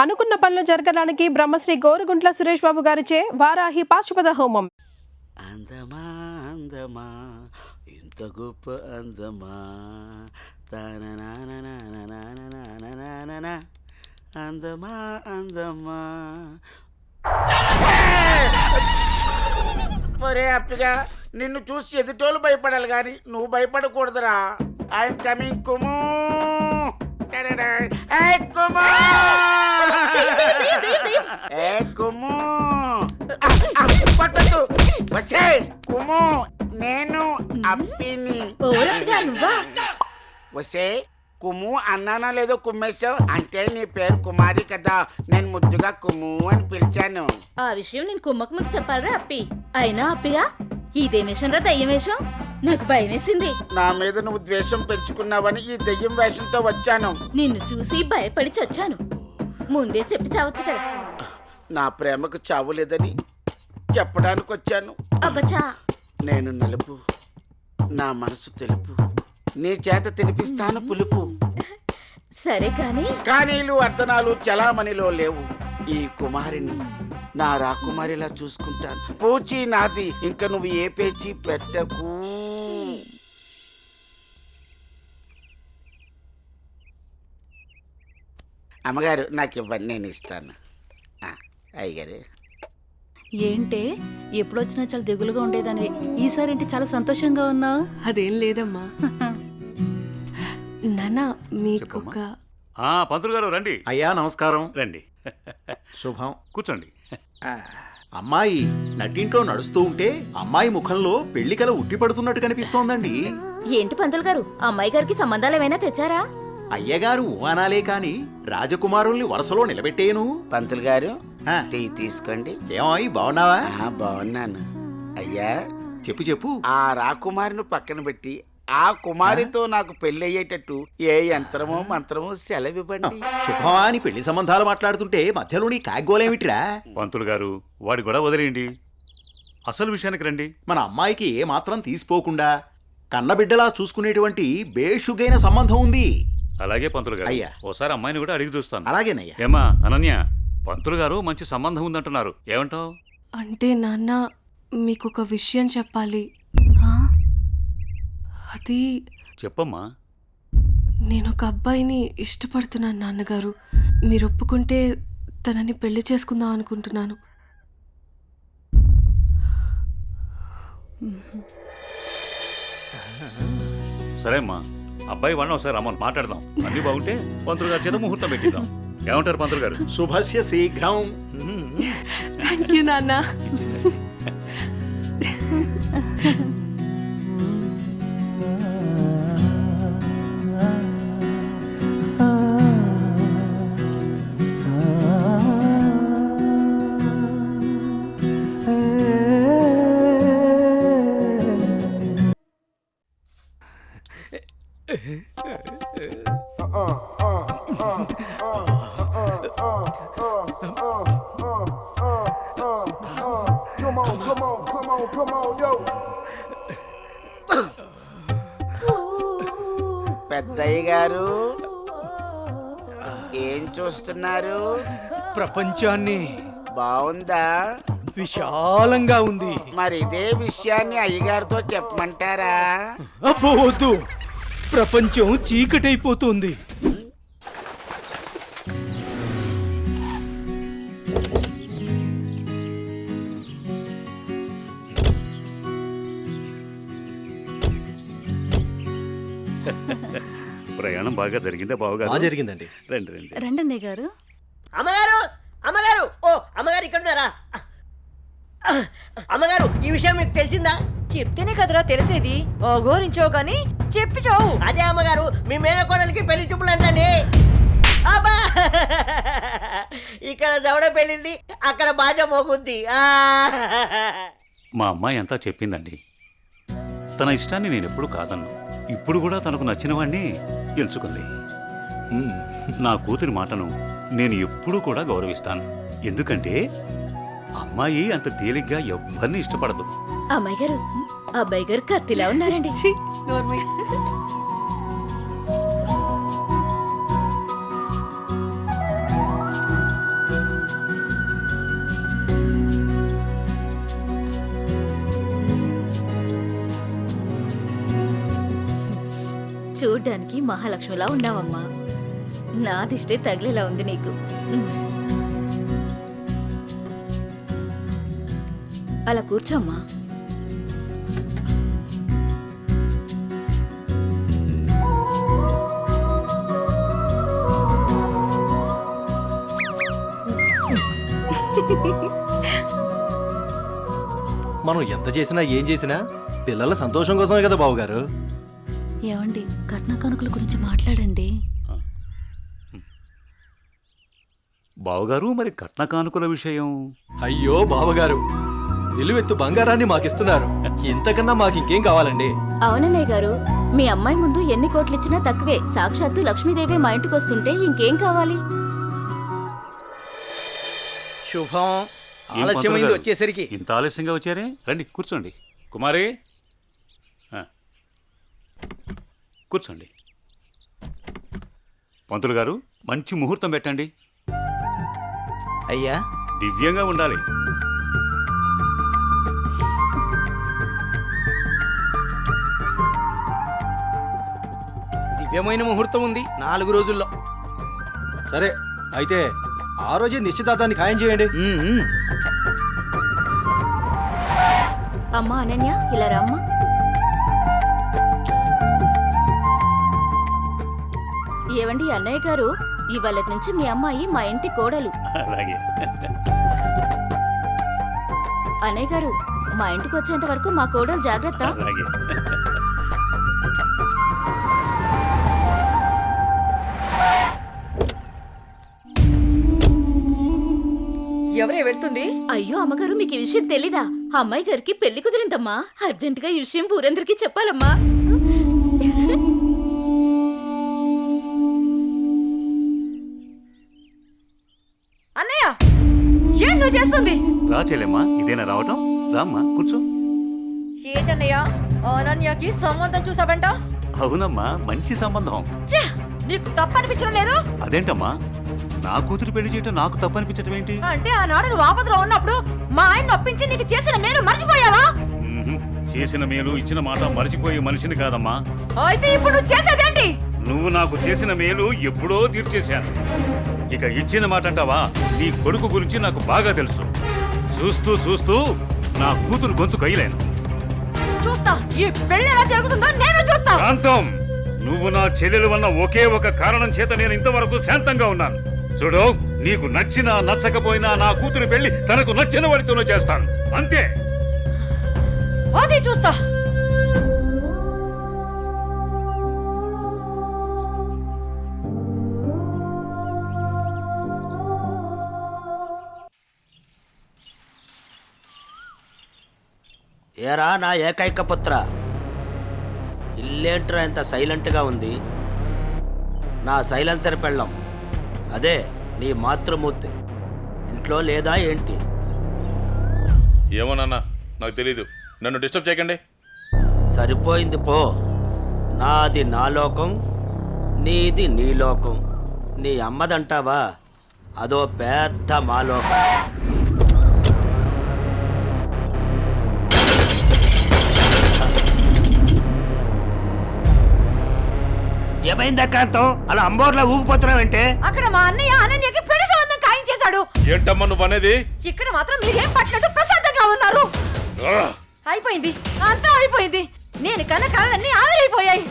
అనుకున్న పనులు జరగడానికి బ్రహ్మశ్రీ గోరుగుంట్ల సురేష్ బాబు గారిచే వారాహి పాశుపత హోమం. అందమా అందమా ఇంత గొప్ప అందమా అందమా అందమా. ఒరే అప్పిగా, నిన్ను చూసి ఎదుటోళ్ళు భయపడాలి కానీ నువ్వు భయపడకూడదురా. I'm coming కుము. కుము పట్టదు వసే కుము. నేను అప్పిని. వసే కుము అన్నానా లేదో కుమ్మేశావు అంటే నీ పేరు కుమారి కదా, నేను ముద్దుగా కుము అని పిలిచాను. ఆ విషయం నేను కుమ్మకు ముందు చెప్పాలరా అప్పి. అయినా అప్పిగా ఇదేం వేషం రా, దయ్యం వేషం? నాకు భయం వేసింది. నా మీద నువ్వు ద్వేషం పెంచుకున్నావని ఈ దెయ్యం వేషంతో వచ్చాను. నిన్ను చూసి భయపడి చచ్చాను. ముందే చెప్పి చావచ్చు కదా. నా ప్రేమకు చావు లేదని చెప్పడానికి వచ్చాను. అబ్బచా, నేను నలుపు, నా మనసు తెలుపు, నీ చేత తినిపిస్తాను పులుపు. సరే కాని కానీలు అర్ధనాలు చలామణిలో లేవు. ఈ కుమారిని నా రాకుమారిలా చూసుకుంటాను. పూచి నాది, ఇంక నువ్వు ఏ పేచి పెట్టకు. అమ్మగారు నాకు ఇవ్వండి, నేను ఇస్తాను. అయ్యగారు ఏంటే ఎప్పుడొచ్చినా చాలా దిగులుగా ఉండేదాన్ని, ఈసారి ఏంటి చాలా సంతోషంగా ఉన్నావు? అదేం లేదమ్మా. నాన్న మీకొక పంతులు గారు రండి. అయ్యా నమస్కారం. రండి, శుభం. కూర్చోండి. అమ్మాయి నట్టింట్లో నడుస్తూ ఉంటే అమ్మాయి ముఖంలో పెళ్లి కల ఉట్టి పడుతున్నట్టు కనిపిస్తోందండి. ఏంటి పంతులు గారు, అమ్మాయి గారికి సంబంధాలు ఏమైనా తెచ్చారా? అయ్యగారు అనాలే కాని రాజకుమారుల్ని వరుసలో నిలబెట్టేను. పంతులు గారు టీ తీసుకోండి. ఏమాయి బాగున్నావా? బాగున్నాను. అయ్యా చెప్పు చెప్పు. ఆ రాకుమారిని పక్కన పెట్టి ఆ కుమారితో నాకు పెళ్లి అయ్యేటట్టు ఏ యంత్రమో మంత్రమో సెలవివ్వండి. శుభమా అని పెళ్లి సంబంధాలు మాట్లాడుతుంటే మధ్యలో నీ కాగ్గోలేమిట్రా? పంతులు గారు వాడి కూడా వదిలేయండి, అసలు విషయానికి రండి. మన అమ్మాయికి ఏ మాత్రం తీసిపోకుండా కన్నబిడ్డలా చూసుకునేటువంటి బేషుగైన సంబంధం ఉంది. అలాగే పంతులు గారు, అయ్యా ఓసారి అమ్మాయిని కూడా అడిగి చూస్తాను. అలాగేనయ్యా. ఏమా అనన్య, పంతులు గారు మంచి సంబంధం ఉందంటున్నారు, ఏమంటావు? అంటే నాన్న మీకొక విషయం చెప్పాలి. అది చెప్పమ్మా. నేను ఒక అబ్బాయిని ఇష్టపడుతున్నాను నాన్నగారు. మీరు ఒప్పుకుంటే తనని పెళ్లి చేసుకుందాం అనుకుంటున్నాను. సరే అమ్మా, అబ్బాయి వాళ్ళని ఒకసారి రమ్మని మాట్లాడదాం. అన్ని బాగుంటే పంతులు గారి చేత ముహూర్తం పెట్టిద్దాం. ఏమంటారు పంతులు గారు? శుభస్య శీఘ్రం. థ్యాంక్ యూ నాన్న. పెద్దయ్య గారు ఏం చూస్తున్నారు? ప్రపంచాన్ని. బాగుందా? విశాలంగా ఉంది. మరి ఇదే విషయాన్ని అయ్యగారితో చెప్పమంటారా? అబ్బో వద్దు, ప్రపంచం చీకటైపోతుంది. ప్రయాణం బాగా జరిగిందా బావగారు? జరిగిందండి. రండి రండి. రండి గారు. అమ్మగారు, అమ్మగారు, ఓ అమ్మగారు ఇక్కడ ఉన్నారా? అమ్మగారు, ఈ విషయం మీకు తెలిసిందా? చెప్తేనే కదరా తెలిసేది. ఓగోరించో గాని చెప్పి చావు. అదే అమ్మగారు, మీ మేనకోడలికి పెళ్లి చూపులు అంటండి. అబ్బా, ఇక్కడ దవడ పెళ్ళింది, అక్కడ బాజ మోగుద్ది. మా అమ్మాయి అంతా చెప్పిందండి. తన ఇష్టాన్ని నేను ఎప్పుడు కాదన్ను. ఇప్పుడు కూడా తనకు నచ్చిన వాడిని ఎంచుకుంది. నా కూతురి మాటను నేను ఎప్పుడూ కూడా గౌరవిస్తాను. ఎందుకంటే అమ్మాయి అంత తేలిగ్గా ఎవ్వరిని ఇష్టపడదు. అమ్మాయి గారు, అబ్బాయి గారు కత్తిలా ఉన్నారండి. చూడ్డానికి మహాలక్ష్మిలా ఉన్నావమ్మా. నా దిష్టే తగిలేలా ఉంది నీకు. అలా కూర్చోమ్మా. మనం ఎంత చేసినా ఏం చేసినా పిల్లల సంతోషం కోసమే కదా బావగారు. ఏమండి, కట్న కానుకల గురించి మాట్లాడండి. బావగారు, మరి కట్న కానుకల విషయం? అయ్యో బావగారు, నిలువెత్తు బంగారాన్ని మాకిస్తున్నారు. ఇంతకన్నా మాకింకేం కావాలండి? అవునన్నయ్య గారు, మీ అమ్మాయి ముందు ఎన్ని కోట్లిచ్చినా తక్కువే. సాక్షాత్తు లక్ష్మీదేవి మా ఇంటికి వస్తుంటే ఇంకేం కావాలి? శుభం. ఏం ఆలస్యమైంది పంతులు గారు? వచ్చేసరికి. ఇంత ఆలస్యంగా వచ్చారే? రండి కూర్చోండి. కుమారి, కూర్చోండి. పంతులు గారు, మంచి ముహూర్తం పెట్టండి. అయ్యా, దివ్యంగా ఉండాలి. దివ్యమైన ముహూర్తం ఉంది 4 రోజుల్లో. సరే అయితే ఆ రోజే నిశ్చితార్థాన్ని ఖాయం చేయండి. అమ్మా అనన్య, ఇలా రామ్మా. ఏవండి అన్నయ్య గారు, ఇవాళ నుంచి మీ అమ్మాయి మా ఇంటి కోడలు. అలాగే. అన్నయ్య గారు, మా ఇంటికి వచ్చేంత వరకు మా కోడలు జాగ్రత్త. అలాగే. ఎవరే వెళ్తుంది? అయ్యో అమ్మగారు, మీకు ఈ విషయం తెలీదా? అమ్మాయి గారికి పెళ్లి కుదిరిందమ్మా. అర్జెంటుగా ఈ విషయం ఊరందరికీ చెప్పాలమ్మా. అన్నయ్య, ఏం నువ్వు చేస్తుంది? రా చెల్లెమ్మా, ఇదేనా రావటం? రామ్మా కూర్చో. ఏంటన్నయ్య, అనన్యకి సంబంధం చూసావంట? అవునమ్మా, మంచి సంబంధం. ఛే, నీకు తప్పనిపించడం లేదు? అదేంటమ్మా, నా కూతురు పెళ్లి చేయటం నాకు తప్పనిపించటం ఏంటి? అంటే ఆనాడు నువ్వు ఆపదలో ఉన్నప్పుడు మా ఆయన ఒప్పించి నీకు చేసిన మేలు మర్చిపోయావా? మ్మ్హ్. చేసిన మేలు ఇచ్చిన మాట మర్చిపోయే మనిషిని కాదమ్మా. అయితే ఇప్పుడు నువ్వు చేసేదేంటి? నువ్వు నాకు చేసిన మేలు ఎప్పుడో తీర్చేశాను. ఇక ఇచ్చిన మాట అంటావా? నీ కొడుకు గురించి నాకు బాగా తెలుసు. చూస్తూ చూస్తూ నా కూతురు గొంతు కయ్యలేను. చూస్తా, ఈ పెళ్లి ఎలా జరుగుతుందో నేను చూస్తా. శాంతం, నువ్వు నా చెల్లెలు వల్ల ఒకే ఒక కారణం చేత నేను ఇంతవరకు శాంతంగా ఉన్నాను. చూడు, నీకు నచ్చినా నచ్చకపోయినా నా కూతురు పెళ్లి తనకు నచ్చిన వాడితోనే చేస్తాను, అంతే. అది చూస్తా. ఏరా నా ఏకైక పుత్ర, ఇల్లేంట్రా ఇంత సైలెంట్గా ఉంది? నా సైలెన్సర్ పెళ్ళం, అదే నీ మాతృమూర్తి ఇంట్లో లేదా ఏంటి? ఏమో నాన్న, నాకు తెలీదు. నన్ను డిస్టర్బ్ చేయకండి. సరిపోయింది పో. నాది నా లోకం, నీది నీ లోకం. నీ అమ్మదంటావా? అదో పెద్ద మాలోకం. ఏమైందా కాంతం, అలా అంబోర్లా ఊగిపోతున్నావంటే? అక్కడ మా అన్నయ్య అనన్యకి పెళ్లి సంబంధం ఖాయం చేశాడు. ఏంటమ్మా నువ్వు అనేది? ఇక్కడ మాత్రం మీరేం పట్టినట్టు ప్రశాంతంగా ఉన్నారు. అయిపోయింది, అంతా అయిపోయింది. నేను కన్న కళలన్నీ ఆవిరైపోయాయి.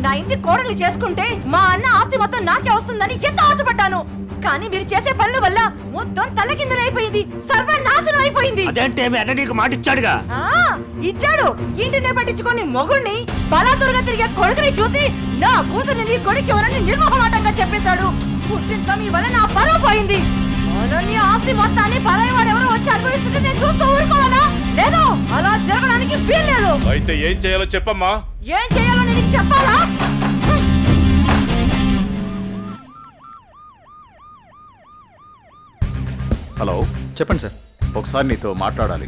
నా ఇంటి కోడలు చేసుకుంటే మా అన్న ఆస్తి మొత్తం నాకే వస్తుందని ఎంతో ఆశపడ్డాను. కానీ మీరు చేసే పనుల వల్ల మొత్తం తలకిందులైపోయింది, సర్వనాశనం అయిపోయింది. అదేంటే మీ అన్న నీకు మాట ఇచ్చాడుగా? ఇచ్చాడు. ఇంటినే పట్టించుకొని మొగుణ్ణి బలాదురుగా తిరిగే కొడుకుని చూసి నా కూతుర్ని నీ కొడుకు ఎవరని నిర్మోహమాటంగా చెప్పేశాడు. పుట్టింట్లో మీ వల్ల నా పరువు పోయింది. అనన్య ఆస్తి మొత్తాన్ని పరాయి వాడెవరో వచ్చి అనుభవిస్తుంటే నేను చూస్తూ ఊరుకోవాలా? లేదు, అలా జరగడానికి వీల్లేదు. అయితే ఏం చేయాలో చెప్పమ్మా. ఏం చేయాలో నేను నీకు చెప్పాలా? హలో, చెప్పండి సార్. ఒకసారి నీతో మాట్లాడాలి.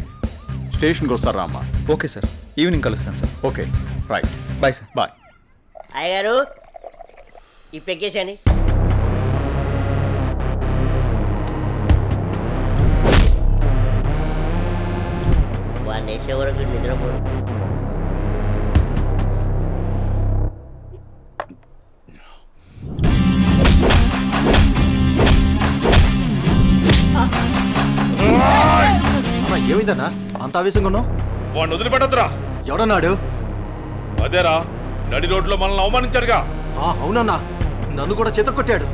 స్టేషన్కి వస్తారా అమ్మా? ఓకే సార్, ఈవినింగ్ కలుస్తాను sir. Okay, right, bye sir. Bye. అయ్యగారు, ఈ పెక్కేశాని. వాడిని వేసే వరకు నిద్రపోడు. ఏమైందన్నా అంత ఆవేశంగా ఉన్నావు? వాడిని వదిలిపెట్టద్దురా. ఎవడన్నాడు? అదేరా, నడి రోడ్లో మనల్ని అవమానించాడుగా. అవునన్నా, నన్ను కూడా చితక్కొట్టాడు.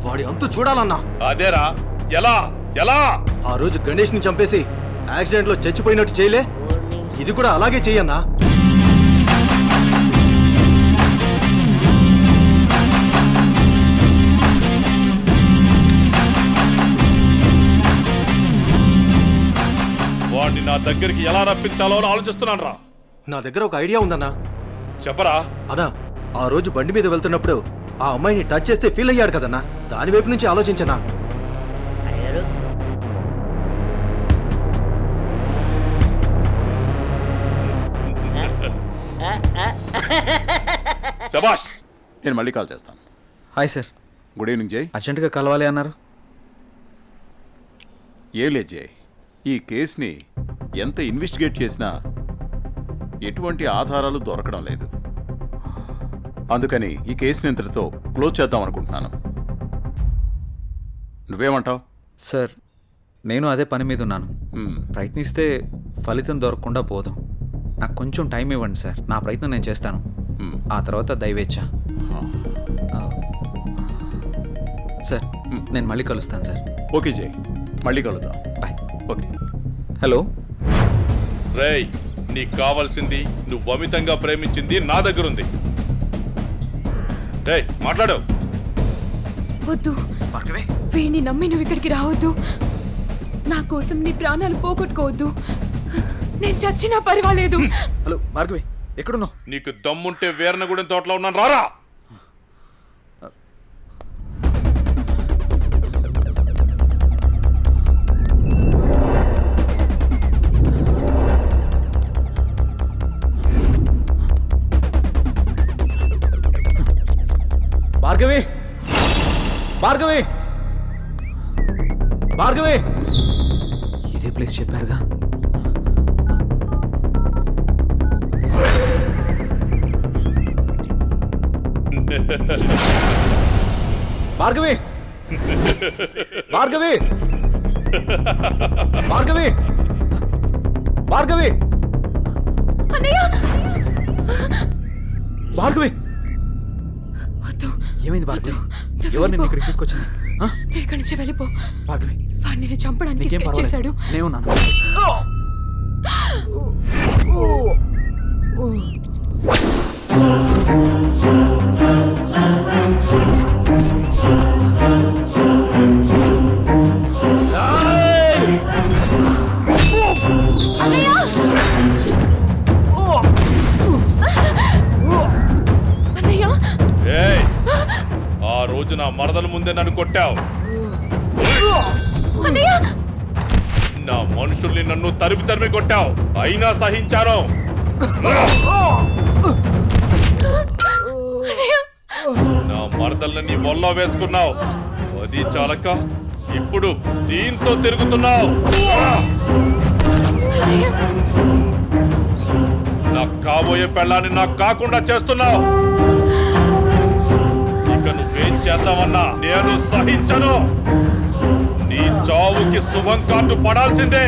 వాడి అంతు చూడాలన్నా. అదేరా, ఎలా ఎలా? ఆ రోజు గణేష్ని చంపేసి యాక్సిడెంట్లో చచ్చిపోయినట్టు చేయలే, ఇది కూడా అలాగే చెయ్యన్నా. వాడిని నా దగ్గరికి ఎలా రప్పించాలో అని ఆలోచిస్తున్నాను రా. నా దగ్గర ఒక ఐడియా ఉందన్నా. చెప్పరా. అన్నా, ఆ రోజు బండి మీద వెళ్తున్నప్పుడు ఆ అమ్మాయిని టచ్ చేస్తే ఫీల్ అయ్యాడు కదన్నా, దాని వైపు నుంచి ఆలోచించనా. అయ్యారు శభాష్. నేను మళ్ళీ కాల్ చేస్తాను. Hi sir. గుడ్ ఈవినింగ్ జై. అర్జెంటుగా కలవాలి అన్నారు. ఏం లేదు జై, ఈ కేసుని ఎంత ఇన్వెస్టిగేట్ చేసినా ఎటువంటి ఆధారాలు దొరకడం లేదు. అందుకని ఈ కేసుని ఇంతటితో క్లోజ్ చేద్దాం అనుకుంటున్నాను. నువ్వేమంటావు? సార్, నేను అదే పని మీద ఉన్నాను. ప్రయత్నిస్తే ఫలితం దొరకకుండా పోదాం. నాకు కొంచెం టైం ఇవ్వండి సార్, నా ప్రయత్నం నేను చేస్తాను. ఆ తర్వాత దయవేచ్ఛ. సార్, నేను మళ్ళీ కలుస్తాను సార్. ఓకే జై, మళ్ళీ కలుద్దాం. బాయ్. ఓకే. హలో రేయ్, నీకు కావాల్సింది, నువ్వు అమితంగా ప్రేమించింది నా దగ్గరుంది. రేయ్, మాట్లాడు. వద్దు, వీణ్ణి నమ్మి నువ్వు ఇక్కడికి రావద్దు. నా కోసం నీ ప్రాణాలు పోగొట్టుకోవద్దు. నేను చచ్చినా పర్వాలేదు. హలో భార్గవి, ఎక్కడున్నావు? నీకు దమ్ముంటే వీరనగూడెం తోటలో ఉన్నాను, రారా. భార్గవి, భార్గవి, భార్గవి. ఇదే ప్లేస్ చెప్పారుగా. భార్గవి, భార్గవి, భార్గవి, భార్గవి, అన్నయ్య, భార్గవి. ఏమైంది భార్గవి? ఎవరు నిన్ను ఇక్కడికి తీసుకొచ్చింది? ఇక్కడి నుంచి వెళ్ళిపో. భార్గవి, వాడిని నేను చంపడానికి నీకేం స్కెచ్ పర్వాలేదు, చేశాడు. నేనున్నాను. అన్నయ్య, ఏయ్, ఆ రోజు నా మరదల ముందే నన్ను కొట్టావు. అన్నయ్య, నా మనుషుల్ని నన్ను తరిమి తరిమి కొట్టావు, అయినా సహించాను. నా మరదల్ని నీ వల్ల వేసుకున్నావు, అది చాలక ఇప్పుడు దీంతో తిరుగుతున్నావు. నాకు కాబోయే పెళ్ళాన్ని నాకు కాకుండా చేస్తున్నావు. ఇక నువ్వేం చేద్దామన్నా నేను సహించను. నీ చావుకి శుభం కార్డు పడాల్సిందే.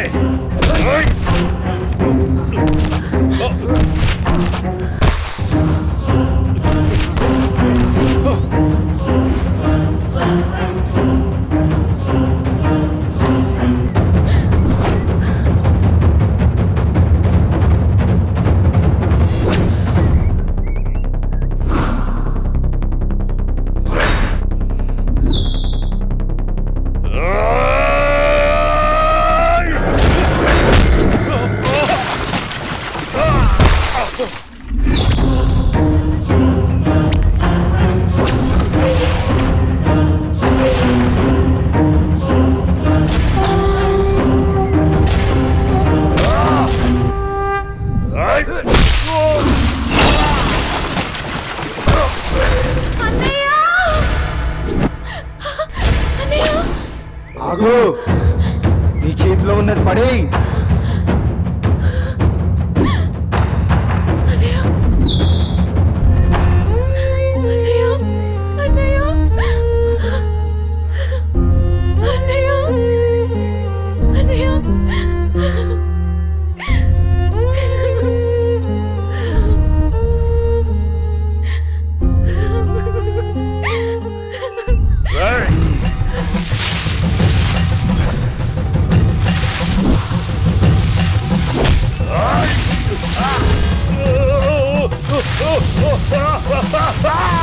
ఆగు, నీ చేతిలో ఉన్నది పడేయ్. Ah!